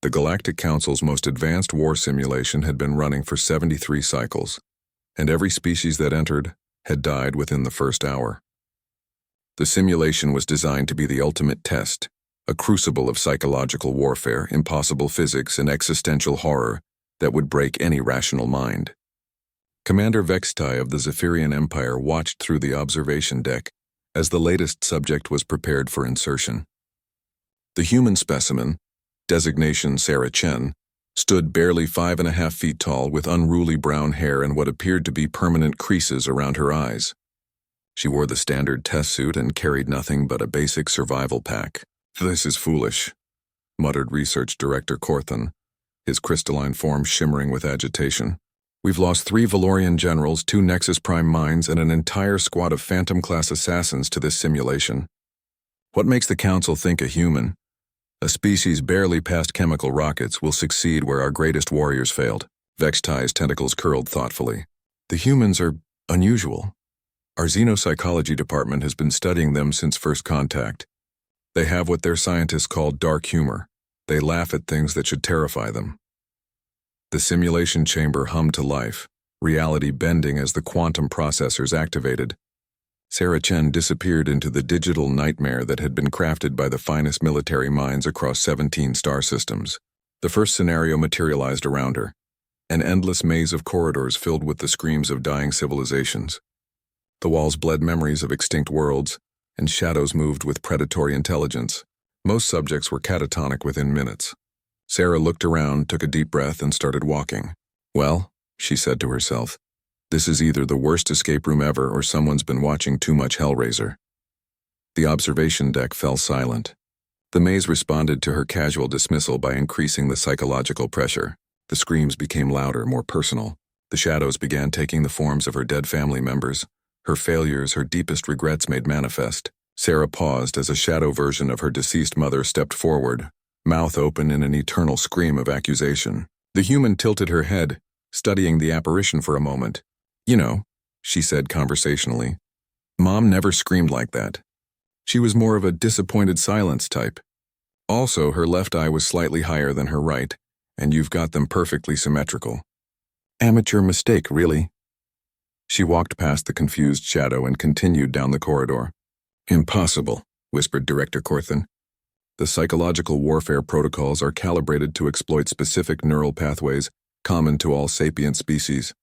The Galactic Council's most advanced war simulation had been running for 73 cycles, and every species that entered had died within the first hour. The simulation was designed to be the ultimate test, a crucible of psychological warfare, impossible physics, and existential horror that would break any rational mind. Commander Vextai of the Zephyrian Empire watched through the observation deck as the latest subject was prepared for insertion. The human specimen, designation Sarah Chen, stood barely 5.5 feet tall with unruly brown hair and what appeared to be permanent creases around her eyes. She wore the standard test suit and carried nothing but a basic survival pack. "This is foolish," muttered Research Director Corthan, his crystalline form shimmering with agitation. "We've lost 3 Valorian generals, 2 Nexus Prime mines, and an entire squad of Phantom-class assassins to this simulation. What makes the Council think a human, a species barely past chemical rockets, will succeed where our greatest warriors failed?" Vextai's tentacles curled thoughtfully. "The humans are unusual. Our xenopsychology department has been studying them since first contact. They have what their scientists call dark humor. They laugh at things that should terrify them." The simulation chamber hummed to life, reality bending as the quantum processors activated. Sarah Chen disappeared into the digital nightmare that had been crafted by the finest military minds across 17 star systems. The first scenario materialized around her, an endless maze of corridors filled with the screams of dying civilizations. The walls bled memories of extinct worlds, and shadows moved with predatory intelligence. Most subjects were catatonic within minutes. Sarah looked around, took a deep breath, and started walking. "Well," she said to herself, "this is either the worst escape room ever or someone's been watching too much Hellraiser." The observation deck fell silent. The maze responded to her casual dismissal by increasing the psychological pressure. The screams became louder, more personal. The shadows began taking the forms of her dead family members. Her failures, her deepest regrets made manifest. Sarah paused as a shadow version of her deceased mother stepped forward, mouth open in an eternal scream of accusation. The human tilted her head, studying the apparition for a moment. "You know," she said conversationally, "Mom never screamed like that. She was more of a disappointed silence type. Also, her left eye was slightly higher than her right, and you've got them perfectly symmetrical. Amateur mistake, really." She walked past the confused shadow and continued down the corridor. "Impossible," whispered Director Corthan. "The psychological warfare protocols are calibrated to exploit specific neural pathways common to all sapient species.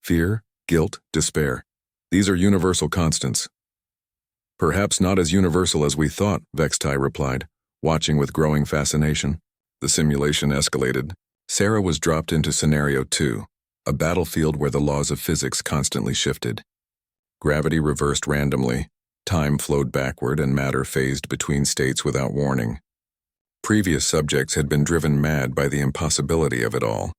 Fear, guilt, despair. These are universal constants." "Perhaps not as universal as we thought," Vextai replied, watching with growing fascination. The simulation escalated. Sarah was dropped into Scenario 2. A battlefield where the laws of physics constantly shifted. Gravity reversed randomly, time flowed backward, and matter phased between states without warning. Previous subjects had been driven mad by the impossibility of it all.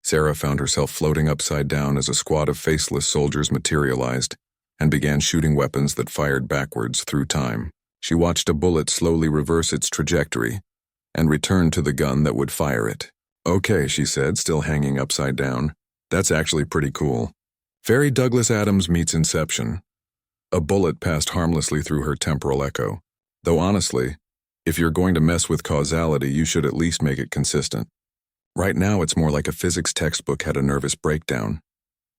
Sarah found herself floating upside down as a squad of faceless soldiers materialized and began shooting weapons that fired backwards through time. She watched a bullet slowly reverse its trajectory and return to the gun that would fire it. "Okay," she said, still hanging upside down. "That's actually pretty cool. Very Douglas Adams meets Inception." A bullet passed harmlessly through her temporal echo. Though honestly, if you're going to mess with causality, you should at least make it consistent. Right now it's more like a physics textbook had a nervous breakdown.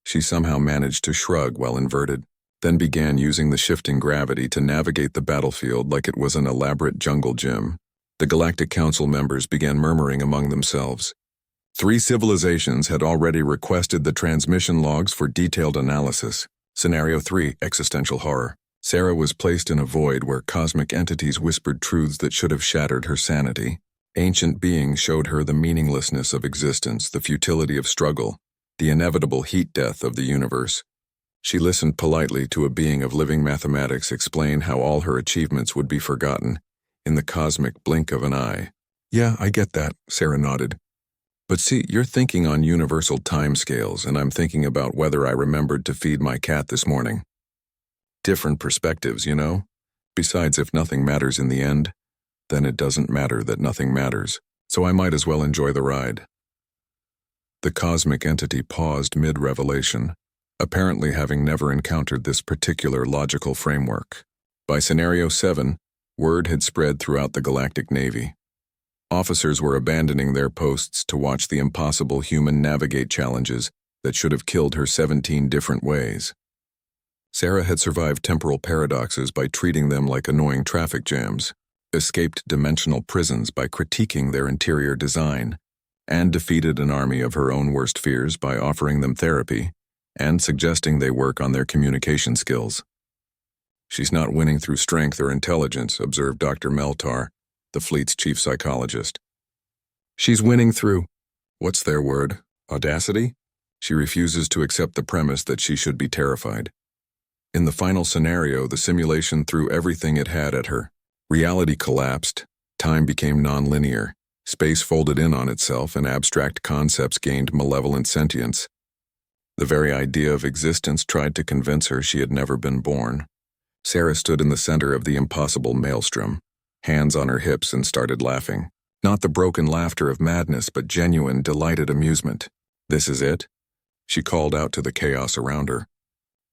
She somehow managed to shrug while inverted, then began using the shifting gravity to navigate the battlefield like it was an elaborate jungle gym. The Galactic Council members began murmuring among themselves. 3 civilizations had already requested the transmission logs for detailed analysis. Scenario 3, Existential Horror. Sarah was placed in a void where cosmic entities whispered truths that should have shattered her sanity. Ancient beings showed her the meaninglessness of existence, the futility of struggle, the inevitable heat death of the universe. She listened politely to a being of living mathematics explain how all her achievements would be forgotten in the cosmic blink of an eye. "Yeah, I get that," Sarah nodded. "But see, you're thinking on universal timescales, and I'm thinking about whether I remembered to feed my cat this morning. Different perspectives, you know? Besides, if nothing matters in the end, then it doesn't matter that nothing matters, so I might as well enjoy the ride." The cosmic entity paused mid-revelation, apparently having never encountered this particular logical framework. By Scenario 7, word had spread throughout the Galactic Navy. Officers were abandoning their posts to watch the impossible human navigate challenges that should have killed her 17 different ways. Sarah had survived temporal paradoxes by treating them like annoying traffic jams, escaped dimensional prisons by critiquing their interior design, and defeated an army of her own worst fears by offering them therapy and suggesting they work on their communication skills. "She's not winning through strength or intelligence," observed Dr. Meltar, the fleet's chief psychologist. "She's winning through, what's their word, audacity?" She refuses to accept the premise that she should be terrified. In the final scenario, the simulation threw everything it had at her. Reality collapsed, time became non-linear, space folded in on itself, and abstract concepts gained malevolent sentience. The very idea of existence tried to convince her she had never been born. Sarah stood in the center of the impossible maelstrom, hands on her hips, and started laughing. Not the broken laughter of madness, but genuine, delighted amusement. "This is it?" She called out to the chaos around her.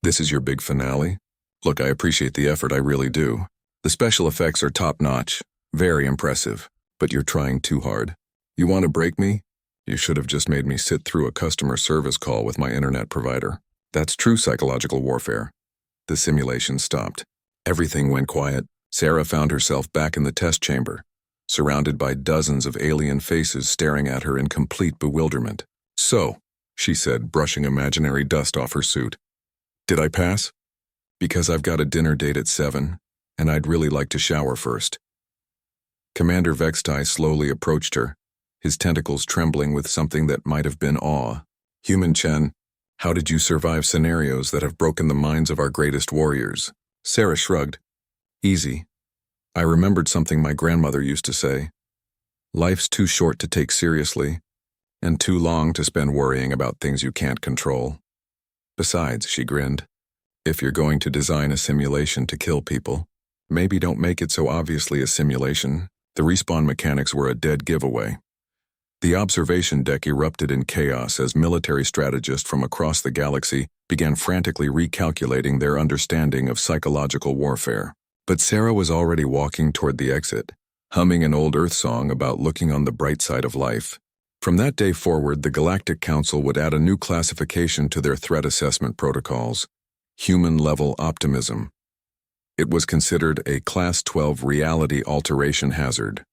"This is your big finale? Look, I appreciate the effort, I really do. The special effects are top-notch, very impressive, but you're trying too hard. You want to break me? You should have just made me sit through a customer service call with my internet provider. That's true psychological warfare." The simulation stopped. Everything went quiet. Sarah found herself back in the test chamber, surrounded by dozens of alien faces staring at her in complete bewilderment. "So," she said, brushing imaginary dust off her suit, "did I pass? Because I've got a dinner date at 7, and I'd really like to shower first." Commander Vextai slowly approached her, his tentacles trembling with something that might have been awe. "Human Chen, how did you survive scenarios that have broken the minds of our greatest warriors?" Sarah shrugged. "Easy. I remembered something my grandmother used to say. Life's too short to take seriously, and too long to spend worrying about things you can't control. Besides," she grinned, "if you're going to design a simulation to kill people, maybe don't make it so obviously a simulation." The respawn mechanics were a dead giveaway. The observation deck erupted in chaos as military strategists from across the galaxy began frantically recalculating their understanding of psychological warfare. But Sarah was already walking toward the exit, humming an old Earth song about looking on the bright side of life. From that day forward, the Galactic Council would add a new classification to their threat assessment protocols: human-level optimism. It was considered a Class 12 reality alteration hazard.